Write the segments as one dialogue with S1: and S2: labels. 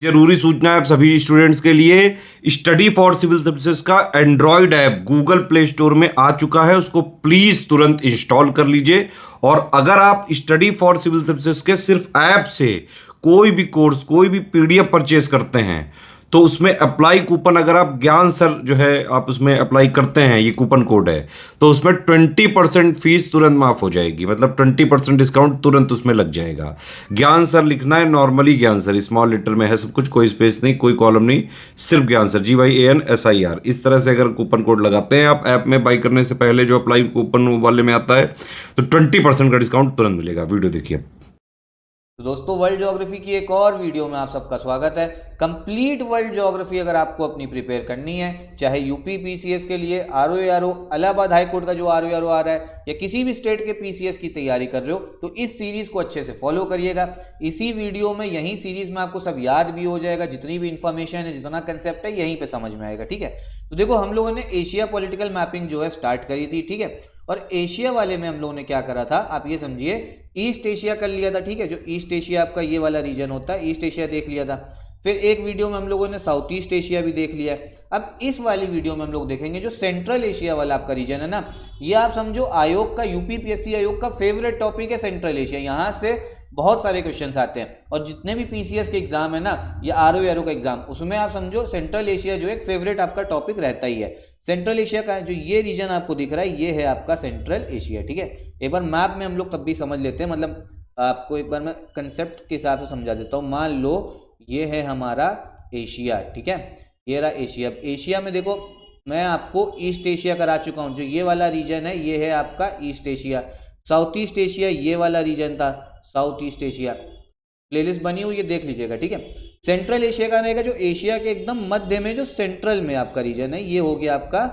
S1: जरूरी सूचना है आप सभी स्टूडेंट्स के लिए। स्टडी फॉर सिविल सर्विसेज का Android app Google play store में आ चुका है, उसको प्लीज तुरंत इंस्टॉल कर लीजिए। और अगर आप स्टडी फॉर सिविल सर्विसेज के सिर्फ ऐप से कोई भी कोर्स, कोई भी पीडीएफ परचेज करते हैं तो उसमें अप्लाई कूपन, अगर आप ज्ञान सर जो है आप उसमें अप्लाई करते हैं, ये कूपन कोड है, तो उसमें 20% फीस तुरंत माफ हो जाएगी। मतलब 20% डिस्काउंट तुरंत उसमें लग जाएगा। ज्ञान सर लिखना है, नॉर्मली ज्ञान सर, स्मॉल लेटर में है सब कुछ, कोई स्पेस नहीं, कोई कॉलम नहीं, सिर्फ ज्ञान सर, GYANSIR। इस तरह से अगर कूपन कोड लगाते हैं आप ऐप में बाई करने से पहले, जो अप्लाई कूपन वाले में आता है, तो 20% का डिस्काउंट तुरंत मिलेगा। वीडियो देखिए।
S2: तो दोस्तों, वर्ल्ड ज्योग्राफी की एक और वीडियो में आप सबका स्वागत है। कंप्लीट वर्ल्ड ज्योग्राफी अगर आपको अपनी प्रिपेयर करनी है, चाहे यूपी पीसीएस के लिए ROARO, इलाहाबाद हाई कोर्ट का जो ROARO आ रहा है, या किसी भी स्टेट के पीसीएस की तैयारी कर रहे हो, तो इस सीरीज को अच्छे से फॉलो करिएगा। इसी वीडियो में, यही सीरीज में आपको सब याद भी हो जाएगा, जितनी भी इंफॉर्मेशन है, जितना कंसेप्ट है, यहीं पे समझ में आएगा। ठीक है, तो देखो, हम लोगों ने एशिया पॉलिटिकल मैपिंग जो है स्टार्ट करी थी। ठीक है, और एशिया वाले में हम लोगों ने क्या करा था, आप ये समझिए, ईस्ट एशिया कर लिया था। ठीक है, जो ईस्ट एशिया आपका ये वाला रीजन होता है, ईस्ट एशिया देख लिया था। फिर एक वीडियो में हम लोगों ने साउथ ईस्ट एशिया भी देख लिया है। अब इस वाली वीडियो में हम लोग देखेंगे जो सेंट्रल एशिया वाला आपका रीजन है ना, ये आप समझो आयोग का, यूपीपीएससी आयोग का फेवरेट टॉपिक है सेंट्रल एशिया। यहाँ से बहुत सारे क्वेश्चंस आते हैं, और जितने भी पीसीएस के एग्जाम है ना, या ROARO का एग्जाम, उसमें आप समझो सेंट्रल एशिया जो एक फेवरेट आपका टॉपिक रहता ही है। सेंट्रल एशिया का जो ये रीजन आपको दिख रहा है, ये है आपका सेंट्रल एशिया। ठीक है, एक बार मैप में हम लोग तब भी समझ लेते हैं, मतलब आपको एक बार मैं कंसेप्ट के हिसाब से समझा देता हूँ। मान लो ये है हमारा एशिया। ठीक है, ये रहा एशिया। एशिया में देखो, मैं आपको ईस्ट एशिया करा चुका हूँ, जो ये वाला रीजन है, ये है आपका east Asia. South east Asia ये वाला रीजन था, साउथ ईस्ट एशिया। प्लेलिस्ट बनी हुई है, देख लीजिएगा। ठीक है, सेंट्रल एशिया का रहेगा जो एशिया के एकदम मध्य में, जो सेंट्रल में आपका रीजन है, ये हो गया आपका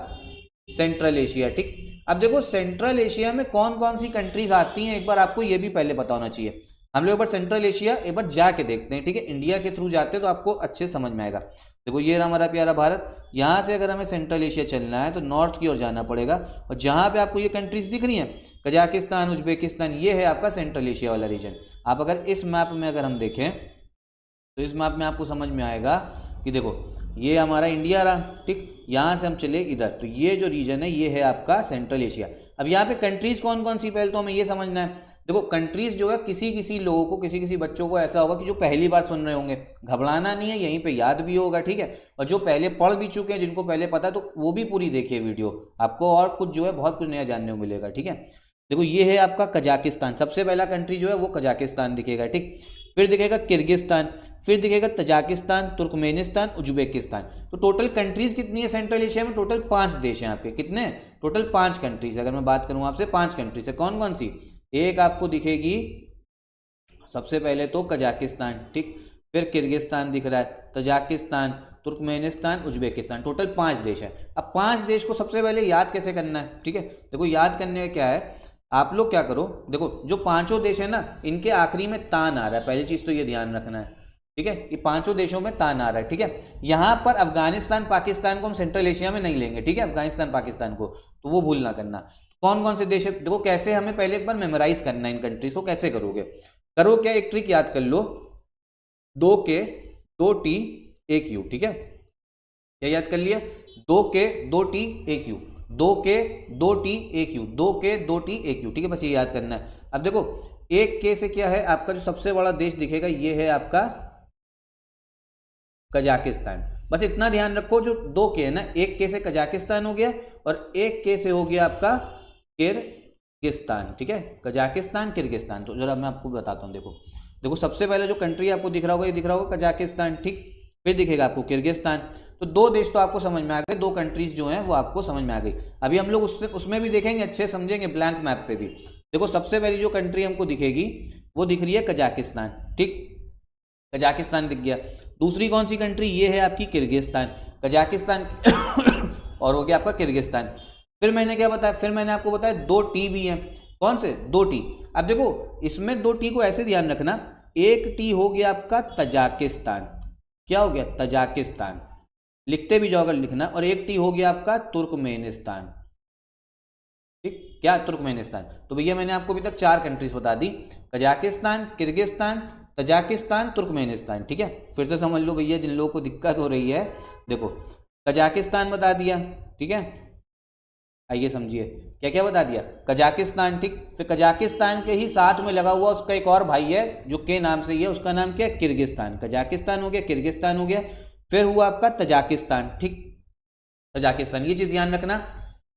S2: सेंट्रल एशिया। ठीक, अब देखो सेंट्रल एशिया में कौन कौन सी कंट्रीज आती हैं, एक बार आपको ये भी पहले पता होना चाहिए। हम लोग एक बार सेंट्रल एशिया एक बार जाके देखते हैं। ठीक है, इंडिया के थ्रू जाते हैं तो आपको अच्छे समझ में आएगा। देखो, ये रहा हमारा प्यारा भारत। यहाँ से अगर हमें सेंट्रल एशिया चलना है तो नॉर्थ की ओर जाना पड़ेगा, और जहाँ पे आपको ये कंट्रीज दिख रही हैं, कजाकिस्तान, उज्बेकिस्तान, ये है आपका सेंट्रल एशिया वाला रीजन। आप अगर इस मैप में अगर हम देखें तो इस मैप में आपको समझ में आएगा कि देखो, ये हमारा इंडिया रहा। ठीक, यहाँ से हम चले इधर, तो ये जो रीजन है, ये है आपका सेंट्रल एशिया। अब यहाँ पे कंट्रीज कौन कौन सी, पहले तो हमें ये समझना है। देखो, कंट्रीज जो है, किसी किसी लोगों को, किसी किसी बच्चों को ऐसा होगा कि जो पहली बार सुन रहे होंगे, घबराना नहीं है, यहीं पे याद भी होगा। ठीक है, और जो पहले पढ़ भी चुके हैं, जिनको पहले पता है, तो वो भी पूरी देखिए वीडियो, आपको और कुछ जो है बहुत कुछ नया जानने को मिलेगा। ठीक है, देखो, ये है आपका कजाकिस्तान। सबसे पहला कंट्री जो है वो कजाकिस्तान दिखेगा। ठीक, फिर दिखेगा किर्गिस्तान, फिर दिखेगा तजाकिस्तान, तुर्कमेनिस्तान, उज्बेकिस्तान। तो टोटल कंट्रीज कितनी है सेंट्रल एशिया में? टोटल 5 देश हैं आपके। कितने? Total 5 countries. अगर मैं बात करूं आपसे, 5 कंट्रीज है। कौन कौन सी? एक आपको दिखेगी सबसे पहले तो कजाकिस्तान। ठीक, फिर किर्गिस्तान दिख रहा है, तजाकिस्तान, तुर्कमेनिस्तान, उज्बेकिस्तान। टोटल 5 देश है। अब 5 देश को सबसे पहले याद कैसे करना है? ठीक है, देखो, याद करने का क्या है, आप लोग क्या करो, देखो, जो 5 देश है ना, इनके आखिरी में तान आ रहा है। पहली चीज तो ये ध्यान रखना है। ठीक है, ये 5 देशों में तान आ रहा है। ठीक है, यहां पर अफगानिस्तान, पाकिस्तान को हम सेंट्रल एशिया में नहीं लेंगे। ठीक है, अफगानिस्तान, पाकिस्तान को तो वो भूल ना करना। कौन कौन से देश है? देखो, कैसे हमें पहले एक बार मेमोराइज करना है इन कंट्रीज को। कैसे करोगे? करो क्या, एक ट्रिक याद कर लो, 2K 2T 1U। ठीक है, क्या याद कर लिया? 2K 2T 1U, 2K 2T 1U, 2K 2T 1U। ठीक है, बस ये याद करना है। अब देखो, 1K से क्या है, आपका जो सबसे बड़ा देश दिखेगा, ये है आपका कजाकिस्तान। बस इतना ध्यान रखो, जो 2K है ना, 1K से कजाकिस्तान हो गया, और 1K से हो गया आपका किर्गिस्तान। ठीक है, कजाकिस्तान, किर्गिस्तान। तो जरा मैं आपको बताता हूँ। देखो देखो, सबसे पहले जो कंट्री आपको दिख रहा होगा, ये दिख रहा होगा कजाकिस्तान। ठीक, फिर दिखेगा आपको किर्गिस्तान। तो 2 देश तो आपको समझ में आ गए, 2 कंट्रीज जो हैं वो आपको समझ में आ गई। अभी हम लोग उसमें भी देखेंगे, अच्छे समझेंगे, ब्लैंक मैप पे भी। देखो, सबसे पहली जो कंट्री हमको दिखेगी वो दिख रही है कजाकिस्तान। ठीक, कजाकिस्तान दिख गया। दूसरी कौन सी कंट्री? ये है आपकी किर्गिस्तान, कजाकिस्तान और हो गया आपका किर्गिस्तान। फिर मैंने क्या बताया? फिर मैंने आपको बताया 2 T भी हैं। कौन से? 2 T। अब देखो, इसमें 2 T को ऐसे ध्यान रखना, एक T हो गया आपका तजाकिस्तान। क्या हो गया? तजाकिस्तान। लिखते भी जाओ अगर लिखना। और एक T हो गया आपका तुर्कमेनिस्तान। ठीक, क्या? तुर्कमेनिस्तान। तो भैया मैंने आपको अभी तक 4 कंट्रीज बता दी, कजाकिस्तान, किर्गिस्तान, तजाकिस्तान, तुर्कमेनिस्तान। ठीक है, फिर से समझ लो भैया जिन लोगों को दिक्कत हो रही है। देखो कजाकिस्तान बता दिया, ठीक है, आइए समझिए क्या क्या बता दिया, कजाकिस्तान, ठीक। फिर कजाकिस्तान के ही साथ में लगा हुआ उसका एक और भाई है जो के नाम से ही है, उसका नाम क्या है, किर्गिस्तान। कजाकिस्तान हो गया, किर्गिस्तान हो गया, फिर हुआ आपका तजाकिस्तान, ठीक, तजाकिस्तान। ये चीज़ ध्यान रखना,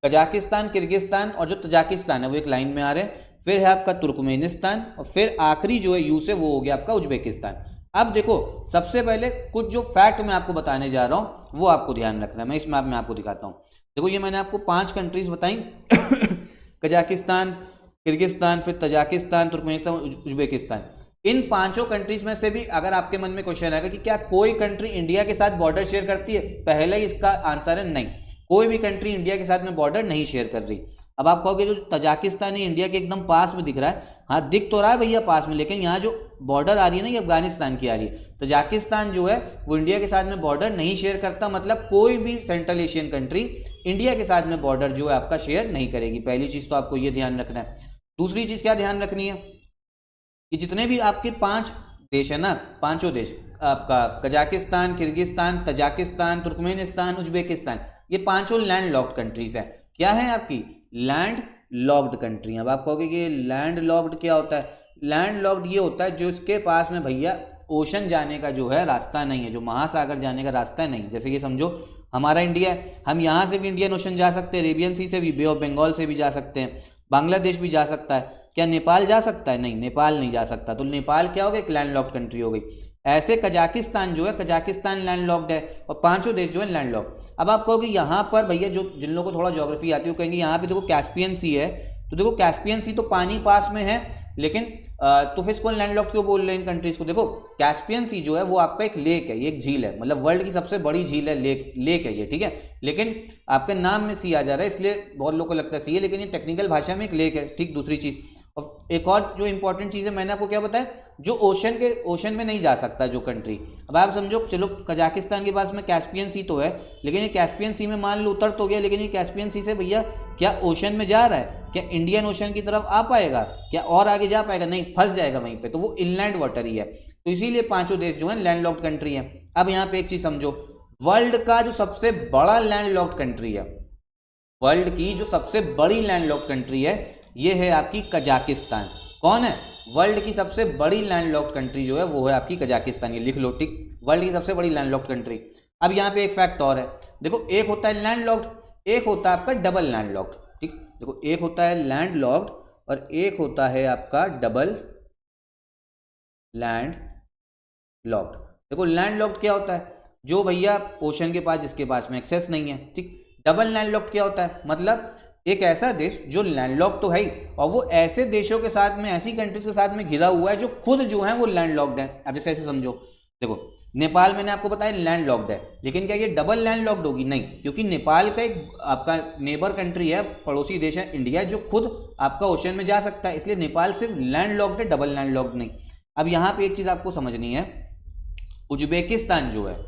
S2: कजाकिस्तान, किर्गिस्तान और जो तजाकिस्तान है वो एक लाइन में आ रहे हैं। फिर है आपका तुर्कमेनिस्तान और फिर आखिरी जो है यू से वो हो गया आपका उज्बेकिस्तान। अब देखो सबसे पहले कुछ जो फैक्ट मैं आपको बताने जा रहा हूँ वो आपको ध्यान रखना है। मैं इस मैप में आपको दिखाता हूँ। देखो ये मैंने आपको 5 कंट्रीज बताई कजाकिस्तान, किर्गिस्तान, फिर तजाकिस्तान, तुर्कमेनिस्तान, उज्बेकिस्तान। इन 5 कंट्रीज में से भी अगर आपके मन में क्वेश्चन आएगा कि क्या कोई कंट्री इंडिया के साथ बॉर्डर शेयर करती है, पहले ही इसका आंसर है नहीं, कोई भी कंट्री इंडिया के साथ में बॉर्डर नहीं शेयर कर रही। अब आप कहोगे जो तजाकिस्तान है इंडिया के एकदम पास में दिख रहा है, हाँ दिख तो रहा है भैया पास में, लेकिन यहाँ जो बॉर्डर आ रही है ना ये अफगानिस्तान की आ रही है। तजाकिस्तान जो है वो इंडिया के साथ में बॉर्डर नहीं शेयर करता, मतलब कोई भी सेंट्रल एशियन कंट्री इंडिया के साथ में बॉर्डर जो है आपका शेयर नहीं करेगी। पहली चीज़ तो आपको ये ध्यान रखना है। दूसरी चीज़ क्या ध्यान रखनी है कि जितने भी आपके 5 देश है ना, 5 देश आपका Kazakhstan, Kyrgyzstan, Tajikistan, Turkmenistan, Uzbekistan, ये 5 लैंड लॉक्ड कंट्रीज है। क्या है आपकी लैंड लॉक्ड कंट्री। अब आप कहोगे कि लैंड लॉक्ड क्या होता है, लैंड लॉक्ड ये होता है जो इसके पास में भैया ओशन जाने का जो है रास्ता नहीं है, जो महासागर जाने का रास्ता नहीं। जैसे कि समझो हमारा इंडिया है, हम यहाँ से भी इंडियन ओशन जा सकते हैं, अरेबियन सी से भी, बे ऑफ बंगाल से भी जा सकते हैं, बांग्लादेश भी जा सकता है। क्या नेपाल जा सकता है? नहीं, नेपाल नहीं जा सकता। तो नेपाल क्या हो गया, एक लैंड लॉक्ड कंट्री हो गई। ऐसे कजाकिस्तान जो है, कजाकिस्तान लैंड लॉक्ड है और 5 देश जो है लैंड लॉक्ड। अब आप कहोगे यहाँ पर भैया जो जिन लोगों को थोड़ा ज्योग्राफी आती है वो कहेंगे यहाँ पे देखो कैस्पियन सी है, तो देखो कैस्पियन सी तो पानी पास में है, लेकिन तो फिर इसको लैंड लॉक्ड क्यों बोल रहे हैं इन कंट्रीज को। देखो कैस्पियन सी जो है वो आपका एक लेक है, ये एक झील है, मतलब वर्ल्ड की सबसे बड़ी झील है, लेक है ये, ठीक है। लेकिन आपके नाम में सी आ जा रहा है इसलिए बहुत लोगों को लगता है सी है, लेकिन ये टेक्निकल भाषा में एक लेक है, ठीक। दूसरी चीज़ और एक और जो इंपॉर्टेंट चीज़ है मैंने आपको क्या बताया, जो ओशन में नहीं जा सकता जो कंट्री। अब आप समझो चलो कजाकिस्तान के पास में कैस्पियन सी तो है, लेकिन ये कैस्पियन सी में मान लो उतर तो गया, लेकिन ये कैस्पियन सी से भैया क्या ओशन में जा रहा है, क्या इंडियन ओशन की तरफ आ पाएगा, क्या और आगे जा पाएगा? नहीं, फंस जाएगा वहीं पे, तो वो इनलैंड वाटर ही है। तो इसीलिए 5 देश जो है लैंड लॉक्ड कंट्री है। अब यहाँ पे एक चीज समझो, वर्ल्ड का जो सबसे बड़ा लैंड लॉक्ड कंट्री है, वर्ल्ड की जो सबसे बड़ी लैंड लॉक्ड कंट्री है ये है आपकी कजाकिस्तान। कौन है? वर्ल्ड की सबसे बड़ी लैंड लॉक्ड कंट्री जो है वो है आपकी कजाकिस्तान। ये लिख लो, ठीक, वर्ल्ड की सबसे बड़ी लैंड लॉक्ड कंट्री। अब यहाँ पे एक फैक्ट और है, देखो एक होता है लैंड लॉक्ड, एक होता है आपका डबल लैंड लॉक्ड, ठीक। देखो एक होता है लैंड लॉक्ड और एक होता है आपका डबल लैंड लॉक्ड। देखो लैंड लॉक्ड क्या होता है, जो भैया ओशन के पास जिसके पास में एक्सेस नहीं है, ठीक। डबल लैंड लॉक्ड क्या होता है, मतलब एक ऐसा देश जो लैंडलॉक्ड तो है ही और वो ऐसे देशों के साथ में, ऐसी कंट्रीज के साथ में घिरा हुआ है जो खुद जो है वो लैंडलॉक्ड है। अब जैसे ऐसे समझो, देखो नेपाल मैंने आपको बताया लैंडलॉक्ड है, लेकिन क्या ये डबल लैंडलॉक्ड होगी? नहीं, क्योंकि नेपाल का एक आपका नेबर कंट्री है, पड़ोसी देश है इंडिया, जो खुद आपका ओशन में जा सकता है, इसलिए नेपाल सिर्फ लैंडलॉक्ड है, डबल लैंडलॉक्ड नहीं। अब यहाँ पे एक चीज आपको समझनी है, उज्बेकिस्तान जो है,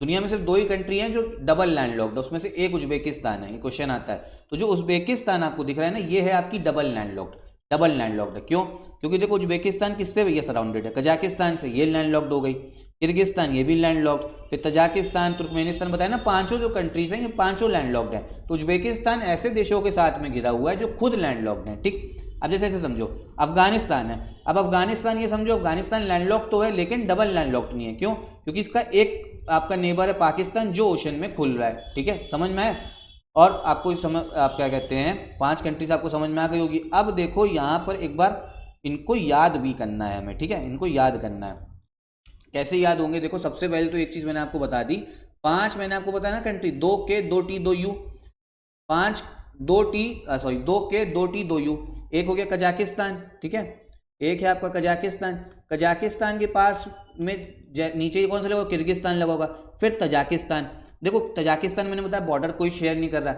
S2: दुनिया में सिर्फ 2 ही कंट्री हैं जो डबल लैंड लॉक्ड, उसमें से एक उज्बेकिस्तान है। ये क्वेश्चन आता है, तो जो उज्बेकिस्तान आपको दिख रहा है ना, ये है आपकी double land locked. Double land locked है क्यों? क्योंकि देखो उज्बेकिस्तान किससे भैया सराउंडेड है, कजाकिस्तान से, ये लैंड लॉक्ड हो गई। किर्गिस्तान ये भी लैंड लॉक्ड, फिर तजाकिस्तान, तुर्कमेनिस्तान, बताया ना 5 जो कंट्रीज हैं ये 5 लैंड लॉक्ड है। तो उज्बेकिस्तान ऐसे देशों के साथ में घिरा हुआ है जो खुद लैंड लॉक्ड है, ठीक। अब जैसे ऐसे समझो अफगानिस्तान है, अब अफगानिस्तान ये समझो अफगानिस्तान लैंडलॉक्ड तो है लेकिन डबल लैंडलॉक्ड नहीं है। क्यों? क्योंकि इसका एक आपका नेबर है पाकिस्तान जो ओशन में खुल रहा है, ठीक है, समझ में आए। और आपको समझ, आप क्या कहते हैं, 5 कंट्रीज आपको समझ में आ गई होगी। अब देखो यहाँ पर एक बार इनको याद भी करना है हमें, ठीक है, इनको याद करना है। कैसे याद होंगे? देखो सबसे पहले तो एक चीज मैंने आपको बता दी, 5 मैंने आपको बताया ना कंट्री, 2 के 2 टी 2 यू, 5 2 टी सॉरी 2 के 2 टी 2 यू। एक हो गया कजाकिस्तान, ठीक है, एक है आपका कजाकिस्तान। कजाकिस्तान के पास में नीचे कौन सा लगा? किर्गिस्तान लगा होगा। फिर तजाकिस्तान, देखो तजाकिस्तान मैंने बताया बॉर्डर कोई शेयर नहीं कर रहा।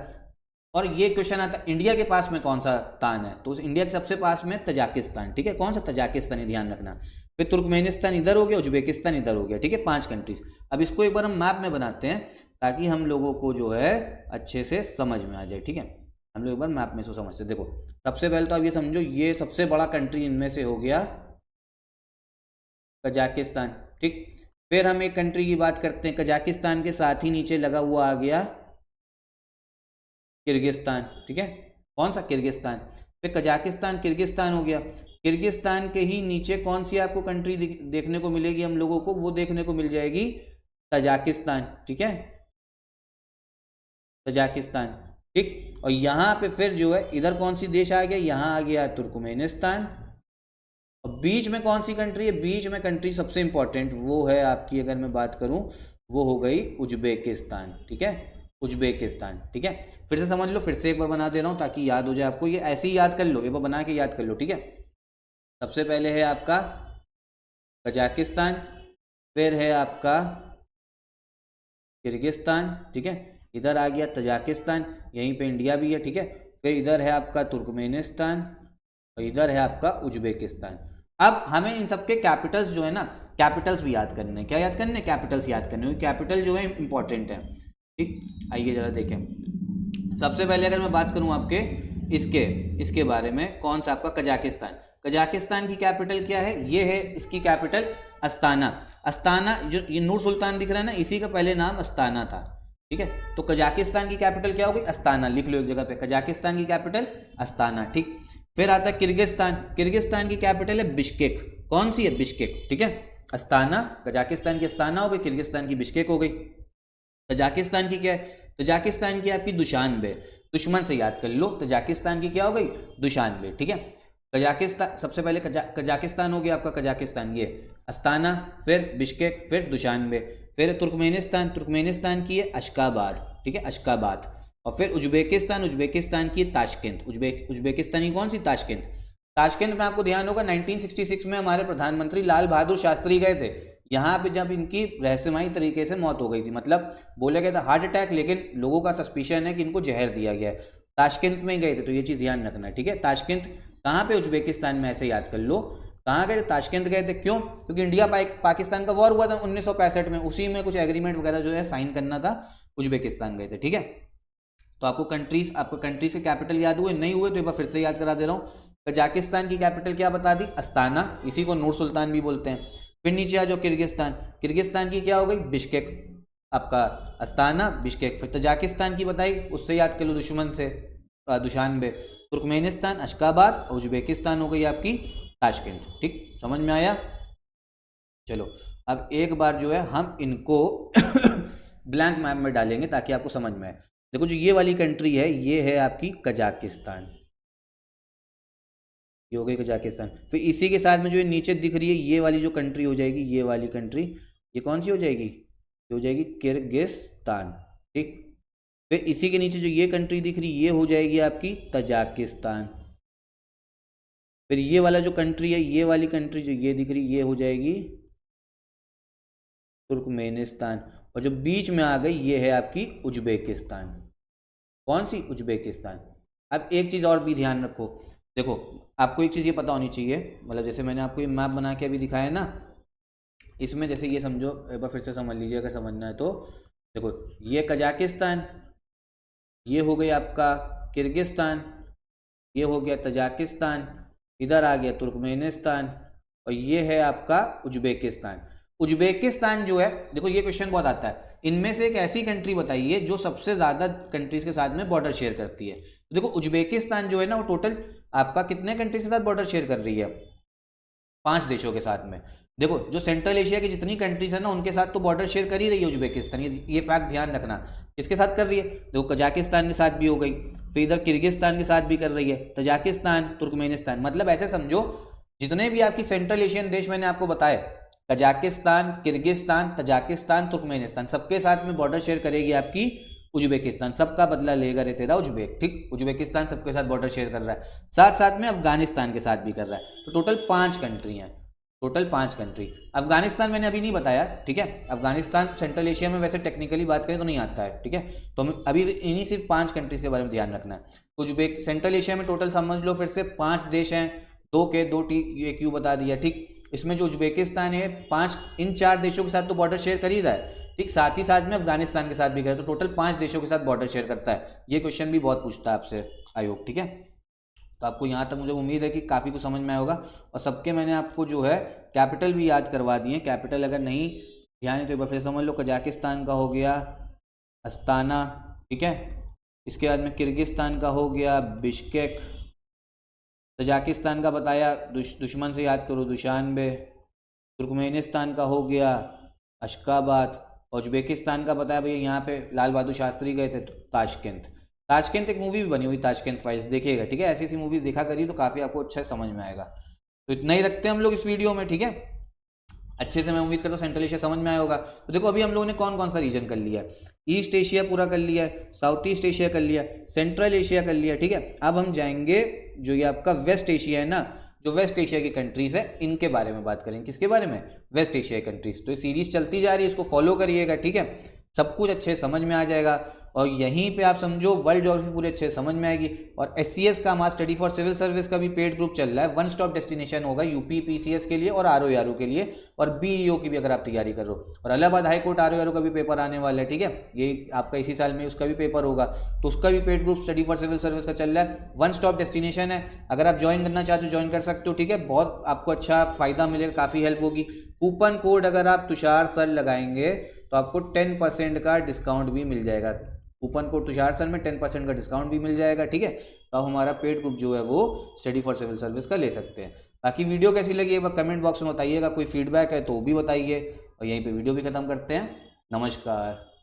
S2: और ये क्वेश्चन आता है इंडिया के पास में कौन सा तान है, तो उस इंडिया के सबसे पास में तजाकिस्तान, ठीक है, कौन सा? तजाकिस्तान, ये ध्यान रखना। फिर तुर्कमेनिस्तान इधर हो गया, उज्बेकिस्तान इधर हो गया, ठीक है, 5 कंट्रीज। अब इसको एक बार हम मैप में बनाते हैं ताकि हम लोगों को जो है अच्छे से समझ में आ जाए, ठीक है। हम लोग एक बार मैप में से समझते हैं। देखो सबसे पहले तो आप ये समझो, ये सबसे बड़ा कंट्री इनमें से हो गया कजाकिस्तान, ठीक। फिर हम एक कंट्री की बात करते हैं, कजाकिस्तान के साथ ही नीचे लगा हुआ आ गया किर्गिस्तान, ठीक है। कौन सा? किर्गिस्तान। फिर कजाकिस्तान किर्गिस्तान हो गया। किर्गिस्तान के ही नीचे कौन सी आपको कंट्री देखने को मिलेगी हम लोगों को? वो देखने को मिल जाएगी तजाकिस्तान, ठीक है, तजाकिस्तान, ठीक। और यहाँ पे फिर जो है इधर कौन सी देश आ गया? यहाँ आ गया तुर्कमेनिस्तान। और बीच में कौन सी कंट्री है? बीच में कंट्री सबसे इंपॉर्टेंट वो है आपकी, अगर मैं बात करूं, वो हो गई उज्बेकिस्तान, ठीक है, उज्बेकिस्तान, ठीक है। फिर से समझ लो, फिर से एक बार बना दे रहा हूं ताकि याद हो जाए आपको, ये ऐसे ही याद कर लो, एक बार बना के याद कर लो, ठीक है। सबसे पहले है आपका कजाकिस्तान, फिर है आपका किर्गिस्तान, ठीक है, इधर आ गया तजाकिस्तान, यहीं पे इंडिया भी है, ठीक है। फिर इधर है आपका तुर्कमेनिस्तान और इधर है आपका उज्बेकिस्तान। अब हमें इन सबके कैपिटल्स जो है ना, कैपिटल्स भी याद करने हैं। क्या याद करने? कैपिटल्स याद करने, क्योंकि कैपिटल जो है इंपॉर्टेंट है, ठीक। आइए जरा देखें। सबसे पहले अगर मैं बात करूं आपके इसके बारे में, कौन सा? आपका कजाकिस्तान। कजाकिस्तान की कैपिटल क्या है? ये है इसकी कैपिटल अस्ताना। अस्ताना, जो ये नूर सुल्तान दिख रहा है ना, इसी का पहले नाम अस्ताना था, ठीक है। तो कजाकिस्तान की कैपिटल क्या हो गई? अस्ताना। लिख लो एक जगह पे, कजाकिस्तान की कैपिटल अस्ताना, ठीक। फिर आता है किर्गिस्तान। किर्गिस्तान की कैपिटल है बिश्केक। कौन सी है? बिश्केक, ठीक है। अस्ताना, कजाकिस्तान की अस्ताना हो गई, किर्गिस्तान की बिश्केक हो गई। तजाकिस्तान की क्या है? तजाकिस्तान की आपकी दुशानबे। दुश्मन से याद कर लो, तजाकिस्तान की क्या हो गई? दुशानबे, ठीक है। कजाकिस्तान, सबसे पहले कजाकिस्तान हो गया आपका, कजाकिस्तान ये अस्ताना, फिर बिश्केक, फिर दुशानबे। फिर तुर्कमेनिस्तान, तुर्कमेनिस्तान की है अशकाबाद, ठीक है, अशकाबाद। और फिर उज्बेकिस्तान, उज्बेकिस्तान की ताशकेंत। उज्बेकिस्तान की कौन सी? ताशकेंत। ताशकेंत में आपको ध्यान होगा 1966 में हमारे प्रधानमंत्री लाल बहादुर शास्त्री गए थे यहाँ पे, जब इनकी रहस्यमयी तरीके से मौत हो गई थी, मतलब बोला गया था हार्ट अटैक, लेकिन लोगों का सस्पिशन है कि इनको जहर दिया गया है। ताशकेंत में गए थे, तो ये चीज़ ध्यान रखना है, ठीक है। ताशकेंत कहाँ पे? उज्बेकिस्तान में, ऐसे याद कर लो। कहाँ गए थे? ताशकेंत गए थे। क्यों? क्योंकि इंडिया पाकिस्तान का वॉर हुआ था 1965 में, उसी में कुछ एग्रीमेंट वगैरह जो है साइन करना था, उज्बेकिस्तान गए थे, ठीक है। तो आपको कंट्रीज के कैपिटल याद हुए? नहीं हुए तो एक बार फिर से याद करा दे रहा हूँ। कजाकिस्तान की कैपिटल क्या बता दी? अस्ताना, इसी को नूर सुल्तान भी बोलते हैं। फिर नीचे आ जाओ किर्गिस्तान। किर्गिस्तान की क्या हो गई? बिश्केक, आपका अस्ताना, बिश्केक। फिर तजाकिस्तान की बताई, उससे याद कर लो, दुश्मन से दुशानबे। तुर्कमेनिस्तान अशकाबाद, और उज्बेकिस्तान हो गई आपकी ताशकेंत, ठीक। समझ में आया? चलो अब एक बार जो है हम इनको ब्लैंक मैप में डालेंगे ताकि आपको समझ में आए। देखो जो ये वाली कंट्री है, ये है आपकी कजाकिस्तान, ये हो गई कजाकिस्तान। फिर इसी के साथ में जो नीचे दिख रही है, ये वाली जो कंट्री हो जाएगी, ये वाली कंट्री, ये कौन सी हो जाएगी? ये हो जाएगी किर्गिस्तान, ठीक। फिर इसी के नीचे जो ये कंट्री दिख रही, ये हो जाएगी आपकी तजाकिस्तान। फिर ये वाला जो कंट्री है, ये वाली कंट्री जो ये दिख रही, ये हो जाएगी तुर्कमेनिस्तान। और जो बीच में आ गई, ये है आपकी उज्बेकिस्तान। कौन सी? उज्बेकिस्तान। अब एक चीज़ और भी ध्यान रखो, देखो आपको एक चीज़ ये पता होनी चाहिए, मतलब जैसे मैंने आपको ये मैप बना के अभी दिखाया है ना, इसमें जैसे ये समझो, एक बार फिर से समझ लीजिए अगर समझना है तो। देखो ये कजाकिस्तान, ये हो गई आपका किर्गिस्तान, ये हो गया तजाकिस्तान, इधर आ गया तुर्कमेनिस्तान, और ये है आपका उज्बेकिस्तान। उज्बेकिस्तान जो है, देखो ये क्वेश्चन बहुत आता है, इनमें से एक ऐसी कंट्री बताइए जो सबसे ज़्यादा कंट्रीज के साथ में बॉर्डर शेयर करती है। तो देखो उज्बेकिस्तान जो है ना, वो टोटल आपका कितने कंट्रीज के साथ बॉर्डर शेयर कर रही है? 5 देशों के साथ में। देखो जो सेंट्रल एशिया की जितनी कंट्रीज है ना, उनके साथ तो बॉर्डर शेयर कर ही रही है उज्बेकिस्तान, ये फैक्ट ध्यान रखना। किसके साथ कर रही है? देखो कजाकिस्तान के साथ भी हो गई, फिर इधर किर्गिस्तान के साथ भी कर रही है, तजाकिस्तान, तुर्कमेनिस्तान, मतलब ऐसे समझो जितने भी आपकी सेंट्रल एशियन देश मैंने आपको बताए, कजाकिस्तान, किर्गिस्तान, तजाकिस्तान, तुर्कमेनिस्तान, सबके साथ में बॉर्डर शेयर करेगी आपकी उज्बेकिस्तान। सबका बदला लेगा रे तेरा उज्बेक, ठीक। उज्बेकिस्तान सबके साथ बॉर्डर शेयर कर रहा है, साथ साथ में अफगानिस्तान के साथ भी कर रहा है। तो टोटल 5 कंट्री हैं, टोटल 5 कंट्री। अफगानिस्तान मैंने अभी नहीं बताया, ठीक है। अफगानिस्तान सेंट्रल एशिया में वैसे टेक्निकली बात करें तो नहीं आता है, ठीक है। तो हमें अभी इन्हीं सिर्फ 5 कंट्रीज के बारे में ध्यान रखना है। उज्बेक सेंट्रल एशिया में टोटल समझ लो फिर से 5 देश हैं, 2 के 2 एक यू बता दिया, ठीक। इसमें जो उज्बेकिस्तान है 5, इन 4 देशों के साथ तो बॉर्डर शेयर कर ही रहा है, ठीक। साथ ही साथ में अफगानिस्तान के साथ भी करे, तो टोटल 5 देशों के साथ बॉर्डर शेयर करता है। ये क्वेश्चन भी बहुत पूछता है आपसे आयोग, ठीक है। तो आपको यहाँ तक मुझे उम्मीद है कि काफ़ी कुछ समझ में आया होगा। और सबके मैंने आपको जो है कैपिटल भी याद करवा दिए। कैपिटल अगर नहीं ध्यान है तो एक बार फिर समझ लो। कजाकिस्तान का हो गया अस्ताना, ठीक है। इसके बाद में किर्गिस्तान का हो गया बिश्केक। तजाकिस्तान का बताया दुश्मन से याद करो दुशानबे। तुर्कमेनिस्तान का हो गया अशकाबाद। उज्बेकिस्तान का बताया भैया यहाँ पे लाल बहादुर शास्त्री गए थे तो ताशकंद। ताशकंद एक मूवी भी बनी हुई ताशकंद फाइल्स, देखिएगा, ठीक है। ऐसी ऐसी मूवीज़ देखा करिए तो काफ़ी आपको अच्छा समझ में आएगा। तो इतना ही रखते हैं हम लोग इस वीडियो में, ठीक है। अच्छे से मैं उम्मीद करता हूँ सेंट्रल एशिया समझ में आया होगा। तो देखो अभी हम लोगों ने कौन कौन सा रीजन कर लिया है। ईस्ट एशिया पूरा कर लिया है, साउथ ईस्ट एशिया कर लिया, सेंट्रल एशिया कर लिया, ठीक है। अब हम जाएंगे जो ये आपका वेस्ट एशिया है ना, जो वेस्ट एशिया की कंट्रीज़ है इनके बारे में बात करेंगे। किसके बारे में? वेस्ट एशिया की कंट्रीज़। तो ये सीरीज़ चलती जा रही है, इसको फॉलो करिएगा, ठीक है। सब कुछ अच्छे समझ में आ जाएगा और यहीं पे आप समझो वर्ल्ड ज्योग्राफी पूरी अच्छे समझ में आएगी। और SCS का हमारा स्टडी फॉर सिविल सर्विस का भी पेड ग्रुप चल रहा है। वन स्टॉप डेस्टिनेशन होगा यूपी PCS के लिए और ROARO के लिए, और BEO की भी अगर आप तैयारी कर रहे हो। और इलाहाबाद हाई कोर्ट ROARO का भी पेपर आने वाला है, ठीक है। ये आपका इसी साल में उसका भी पेपर होगा, तो उसका भी paid group study for civil service का चल रहा है। वन स्टॉप डेस्टिनेशन है, अगर आप ज्वाइन करना चाहते हो ज्वाइन कर सकते हो, ठीक है। बहुत आपको अच्छा फायदा मिलेगा, काफ़ी हेल्प होगी। कूपन कोड अगर आप तुषार सर लगाएंगे तो आपको 10% का डिस्काउंट भी मिल जाएगा। कूपन कोड तुषार सर में 10% का डिस्काउंट भी मिल जाएगा, ठीक है। तो हमारा पेड ग्रुप जो है वो स्टडी फॉर सिविल सर्विस का ले सकते हैं। बाकी वीडियो कैसी लगी एक बार कमेंट बॉक्स में बताइएगा, कोई फीडबैक है तो भी बताइए। और यहीं पे वीडियो भी खत्म करते हैं। नमस्कार।